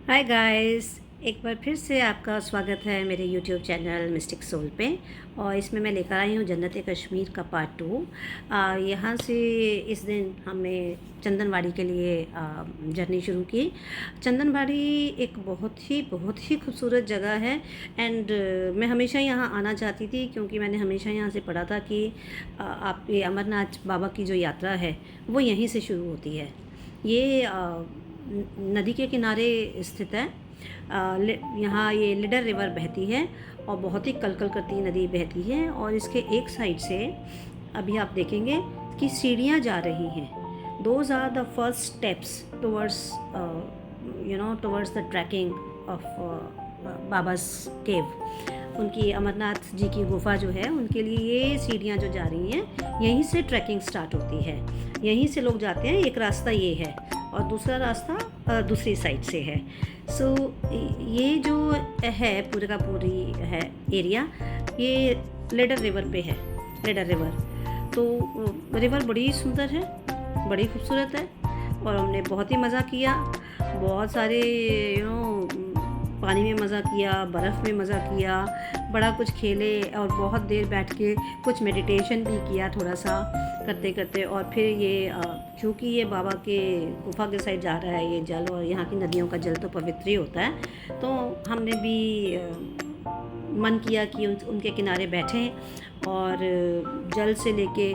Hi guys, एक बार फिर से आपका स्वागत है मेरे यूट्यूब चैनल मिस्टिक सोल पे। और इसमें मैं लेकर आई हूँ जन्नत कश्मीर का पार्ट 2। यहाँ से इस दिन हमने चंदनवाड़ी के लिए जर्नी शुरू की। चंदनवाड़ी एक बहुत ही खूबसूरत जगह है। एंड मैं हमेशा यहाँ आना चाहती थी क्योंकि मैंने हमेशा यहाँ से पढ़ा था कि आप ये अमरनाथ बाबा की जो यात्रा है वो यहीं से शुरू होती है। ये नदी के किनारे स्थित है। यहाँ ये लिडर रिवर बहती है और बहुत ही कलकल करती नदी बहती है। और इसके एक साइड से अभी आप देखेंगे कि सीढ़ियाँ जा रही हैं। Those are the first steps towards towards the trekking of Baba's cave. उनकी अमरनाथ जी की गुफा जो है उनके लिए ये सीढ़ियाँ जो जा रही हैं, यहीं से ट्रैकिंग स्टार्ट होती है। यहीं से लोग जाते हैं। एक रास्ता ये है और दूसरा रास्ता दूसरी साइड से है। सो ये जो है पूरे का पूरी है एरिया, ये लेडर रिवर पे है। लेडर रिवर तो रिवर बड़ी सुंदर है, बड़ी खूबसूरत है। और हमने बहुत ही मज़ा किया। बहुत सारे पानी में मज़ा किया, बर्फ़ में मज़ा किया, बड़ा कुछ खेले और बहुत देर बैठ के कुछ मेडिटेशन भी किया थोड़ा सा करते करते। और फिर ये क्योंकि ये बाबा के गुफा के साइड जा रहा है ये जल, और यहाँ की नदियों का जल तो पवित्र ही होता है, तो हमने भी मन किया कि उनके किनारे बैठें और जल से लेके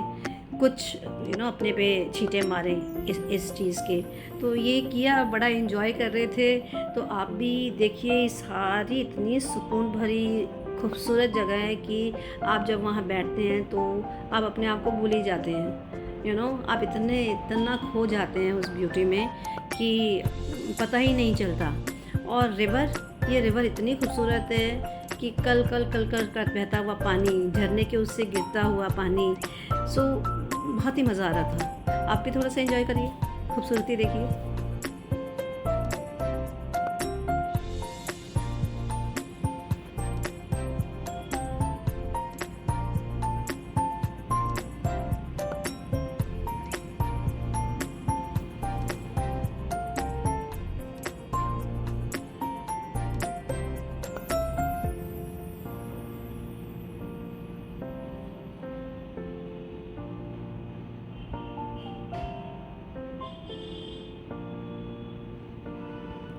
कुछ अपने पे छींटे मारें इस चीज़ के। तो ये किया, बड़ा एंजॉय कर रहे थे। तो आप भी देखिए, सारी इतनी सुकून भरी खूबसूरत जगह है कि आप जब वहाँ बैठते हैं तो आप अपने आप को भूल ही जाते हैं। आप इतना खो जाते हैं उस ब्यूटी में कि पता ही नहीं चलता। और ये रिवर इतनी खूबसूरत है कि कल कल कल कल कर बहता हुआ पानी, झरने के उससे गिरता हुआ पानी। सो बहुत ही मज़ा आ रहा था। आप भी थोड़ा सा एंजॉय करिए, खूबसूरती देखिए।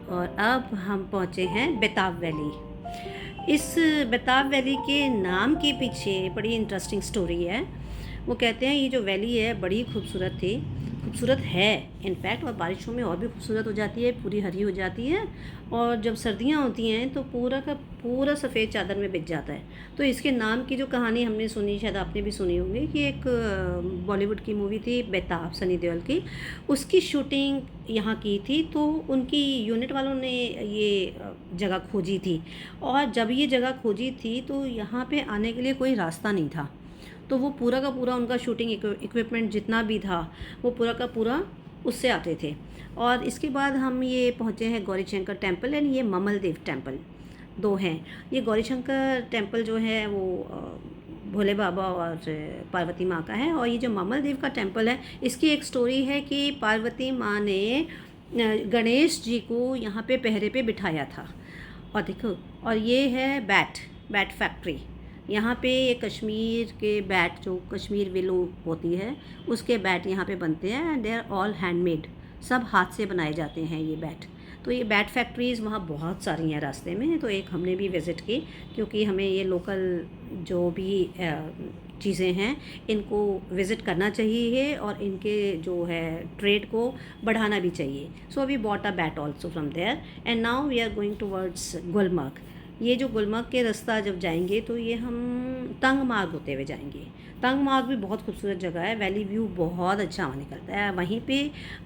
और अब हम पहुँचे हैं बेताब वैली। इस बेताब वैली के नाम के पीछे बड़ी इंटरेस्टिंग स्टोरी है। वो कहते हैं ये जो वैली है बड़ी खूबसूरत है इनफैक्ट, और बारिशों में और भी खूबसूरत हो जाती है, पूरी हरी हो जाती है। और जब सर्दियाँ होती हैं तो पूरा का पूरा सफ़ेद चादर में बिक जाता है। तो इसके नाम की जो कहानी हमने सुनी, शायद आपने भी सुनी होगी, कि एक बॉलीवुड की मूवी थी बेताब, सनी देओल की, उसकी शूटिंग यहाँ की थी। तो उनकी यूनिट वालों ने ये जगह खोजी थी। और जब ये जगह खोजी थी तो यहाँ पे आने के लिए कोई रास्ता नहीं था। तो वो पूरा का पूरा उनका शूटिंग इक्विपमेंट जितना भी था वो पूरा का पूरा उससे आते थे। और इसके बाद हम ये पहुँचे हैं गौरी शंकर टेम्पल एंड ये ममल देव टेम्पल, दो हैं। ये गौरी शंकर टेम्पल जो है वो भोले बाबा और पार्वती माँ का है। और ये जो ममल देव का टेम्पल है, इसकी एक स्टोरी है कि पार्वती माँ ने गणेश जी को यहाँ पे पहरे पे बिठाया था। और देखो, और ये है बैट फैक्ट्री। यहाँ पे ये कश्मीर के बैट, जो कश्मीर विलो होती है उसके बैट यहाँ पे बनते हैं। And they are all handmade, सब हाथ से बनाए जाते हैं ये बैट। तो ये बैट फैक्ट्रीज़ वहाँ बहुत सारी हैं रास्ते में। तो एक हमने भी विज़िट की क्योंकि हमें ये लोकल जो भी चीज़ें हैं इनको विज़िट करना चाहिए और इनके जो है ट्रेड को बढ़ाना भी चाहिए। So we bought a bat also from there. And now we are going towards Gulmarg. ये जो गुलमर्ग के रास्ता जब जाएंगे तो ये हम तंग मार्ग होते हुए जाएंगे। तंग मार्ग भी बहुत खूबसूरत जगह है, वैली व्यू बहुत अच्छा वहाँ निकलता है। वहीं पे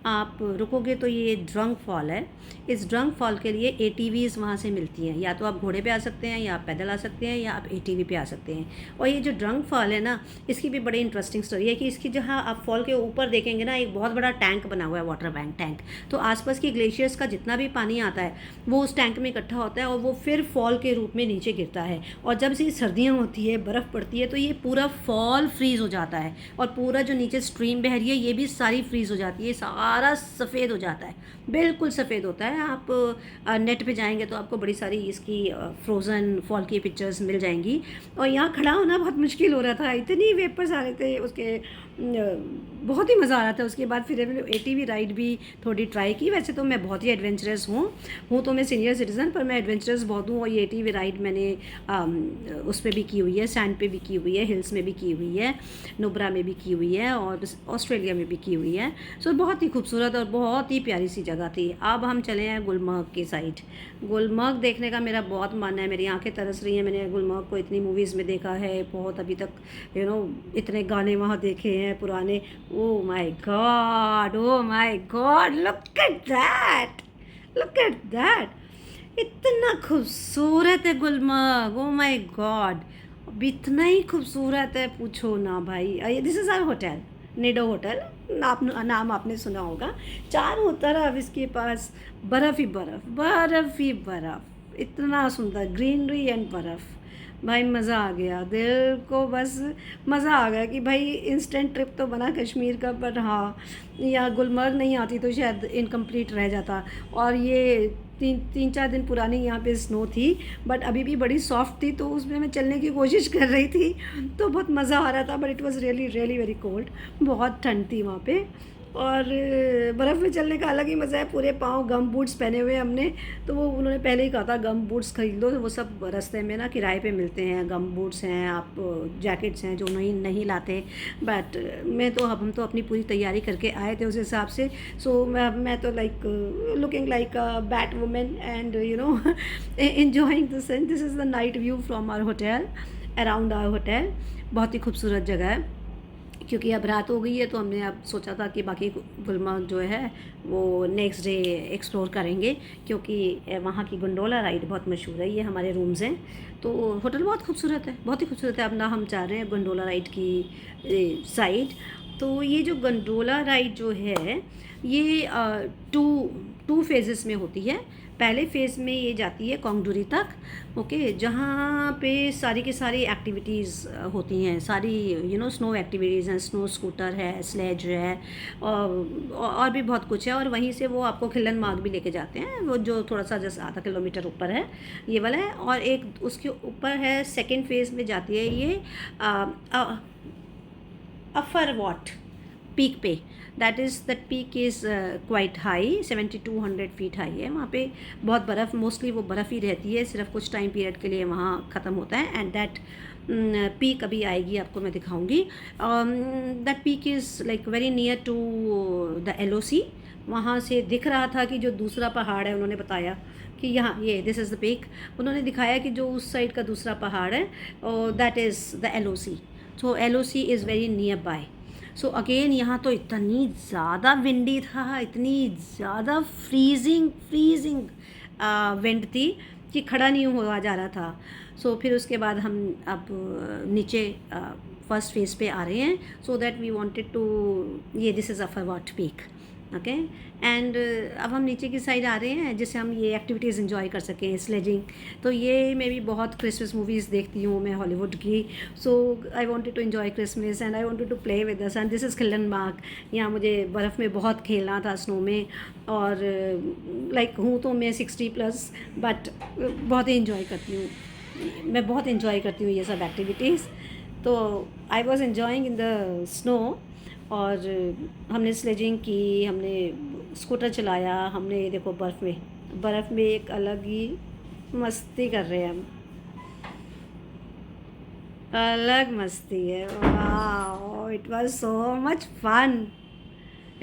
आप रुकोगे तो ये ड्रंक फॉल है। इस ड्रंक फॉल के लिए ATVs वहाँ से मिलती हैं। या तो आप घोड़े पे आ सकते हैं, या आप पैदल आ सकते हैं, या आप ATV पे आ सकते हैं। और ये जो ड्रंक फॉल है ना, इसकी भी बड़ी इंटरेस्टिंग स्टोरी है कि इसकी जहाँ आप फॉल के ऊपर देखेंगे ना, एक बहुत बड़ा टैंक बना हुआ है, वाटर बैंक टैंक। तो आसपास की ग्लेशियर्स का जितना भी पानी आता है वो उस टैंक में इकट्ठा होता है और वो फिर फॉल फॉल के रूप में नीचे गिरता है। और जब से सर्दियाँ होती है, बर्फ़ पड़ती है, तो ये पूरा फॉल फ्रीज़ हो जाता है और पूरा जो नीचे स्ट्रीम बह रही है ये भी सारी फ्रीज़ हो जाती है, सारा सफ़ेद हो जाता है, बिल्कुल सफ़ेद होता है। आप नेट पे जाएंगे तो आपको बड़ी सारी इसकी फ्रोज़न फॉल की पिक्चर्स मिल जाएंगी। और यहाँ खड़ा होना बहुत मुश्किल हो रहा था, इतनी वेपर्स आ रहे थे उसके, बहुत ही मज़ा आ रहा था। उसके बाद फिर एटीवी राइड भी थोड़ी ट्राई की। वैसे तो मैं बहुत ही एडवेंचरस हूँ तो मैं सीनियर सिटीज़न, पर मैं एडवेंचरस बहुत हूँ। और ये एटीवी राइड मैंने उस पर भी की हुई है, सैंड पे भी की हुई है, हिल्स में भी की हुई है, नुब्रा में भी की हुई है और ऑस्ट्रेलिया में भी की हुई है। सो बहुत ही खूबसूरत और बहुत ही प्यारी सी जगह थी। अब हम चले हैं गुलमर्ग की साइड। गुलमर्ग देखने का मेरा बहुत मन है, मेरी आंखें तरस रही हैं। मैंने गुलमर्ग को इतनी मूवीज़ में देखा है, बहुत अभी तक इतने गाने वहाँ देखे हैं पुराने। Oh my God, oh my God, look at that, look at that, इतना खूबसूरत है गुलमर्ग। ओ माय गॉड, अब इतना ही खूबसूरत है, पूछो ना भाई। This is our hotel, Nido hotel, नाम आपने सुना होगा। चारों तरफ इसके पास बर्फ़ ही बर्फ़, बर्फ़ ही बर्फ़, इतना सुंदर ग्रीनरी एंड बर्फ़। भाई मज़ा आ गया, दिल को बस मज़ा आ गया कि भाई इंस्टेंट ट्रिप तो बना कश्मीर का, पर हाँ, यहाँ गुलमर्ग नहीं आती तो शायद इनकम्प्लीट रह जाता। और ये 3-4 दिन पुरानी यहाँ पे स्नो थी, बट अभी भी बड़ी सॉफ्ट थी, तो उसमें मैं चलने की कोशिश कर रही थी, तो बहुत मज़ा आ रहा था। But it was really really very cold, बहुत ठंड थी वहाँ पे। और बर्फ़ में चलने का अलग ही मज़ा है। पूरे पाँव गम बूट्स पहने हुए हमने, तो वो उन्होंने पहले ही कहा था गम बूट्स खरीद लो, वो सब रास्ते में ना किराए पे मिलते हैं। गम बूट्स हैं, आप जैकेट्स हैं जो नहीं नहीं लाते। बट हम तो अपनी पूरी तैयारी करके आए थे उस हिसाब से। सो मैं तो like looking like a bat women and enjoying the sun. This is the night view from our hotel, around our hotel. बहुत ही खूबसूरत जगह है। क्योंकि अब रात हो गई है तो हमने अब सोचा था कि बाकी गुलमर्ग जो है वो नेक्स्ट डे एक्सप्लोर करेंगे, क्योंकि वहाँ की गंडोला राइड बहुत मशहूर है। ये हमारे रूम्स हैं, तो होटल बहुत खूबसूरत है, बहुत ही खूबसूरत है। अब ना हम चाह रहे हैं गंडोला राइड की साइड। तो ये जो गंडोला राइड जो है ये टू टू फेजेस में होती है। पहले फ़ेज़ में ये जाती है कोंगडूरी तक, ओके, जहाँ पे सारी की सारी एक्टिविटीज़ होती हैं, सारी स्नो एक्टिविटीज़ हैं, स्नो स्कूटर है, स्लेज है, और भी बहुत कुछ है। और वहीं से वो आपको खिल्लन मार्ग भी लेके जाते हैं, वो जो थोड़ा सा जैसे आधा किलोमीटर ऊपर है, ये वाला है। और एक उसके ऊपर है, सेकेंड फेज़ में जाती है ये अफर वॉट पीक पे। That peak is quite high, 7200 feet high है। वहाँ पे बहुत बर्फ़, मोस्टली वो बर्फ़ ही रहती है, सिर्फ कुछ टाइम पीरियड के लिए वहाँ ख़त्म होता है। एंड दैट पीक अभी आएगी, आपको मैं दिखाऊंगी। That peak is like very near to the LOC। वहाँ से दिख रहा था कि जो दूसरा पहाड़ है, उन्होंने बताया कि यहाँ ये दिस इज़ द पीक। उन्होंने दिखाया कि जो उस साइड का दूसरा पहाड़ है, that is the LOC। So LOC is very near by. So again यहाँ तो इतनी ज़्यादा विंडी था, इतनी ज़्यादा फ्रीजिंग विंड थी कि खड़ा नहीं हुआ जा रहा था। सो फिर उसके बाद हम अब नीचे फर्स्ट फेज़ पे आ रहे हैं। So that we wanted to, ये this is Afarwat peak, okay. And अब हम नीचे की साइड आ रहे हैं, जिससे हम ये एक्टिविटीज़ एंजॉय कर सकें, स्लेजिंग। तो ये मैं भी बहुत क्रिसमस मूवीज़ देखती हूँ मैं, हॉलीवुड की। So I wanted to enjoy Christmas and I wanted to play with the sun. This is Khillan Marg. यहाँ मुझे बर्फ़ में बहुत खेलना था, स्नो में। और लाइक हूँ तो मैं 60+, बट बहुत ही इंजॉय करती हूँ, मैं बहुत इंजॉय करती हूँ ये सब एक्टिविटीज़। तो I was enjoying in the snow. और हमने स्लेजिंग की, हमने स्कूटर चलाया, हमने ये देखो बर्फ़ में एक अलग ही मस्ती कर रहे हैं हम, अलग मस्ती है। वाह, it was so much fun,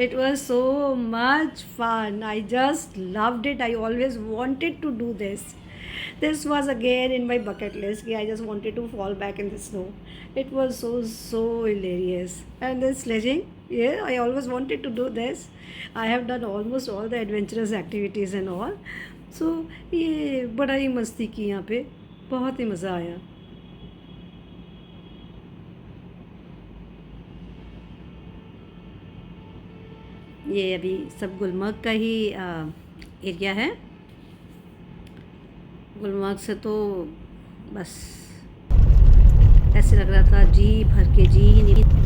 it was so much fun, I just loved it, I always wanted to do this. This was again in my bucket list. I just wanted to fall back in the snow. It was so hilarious. And then sledging, yeah, I always wanted to do this. I have done almost all the adventurous activities and all. So ये बड़ा ही मस्ती की यहाँ पे, बहुत ही मज़ा आया। ये अभी सब गुलमर्ग का ही एरिया है। गुलमर्ग से तो बस ऐसे लग रहा था जी भर के जी ही नहीं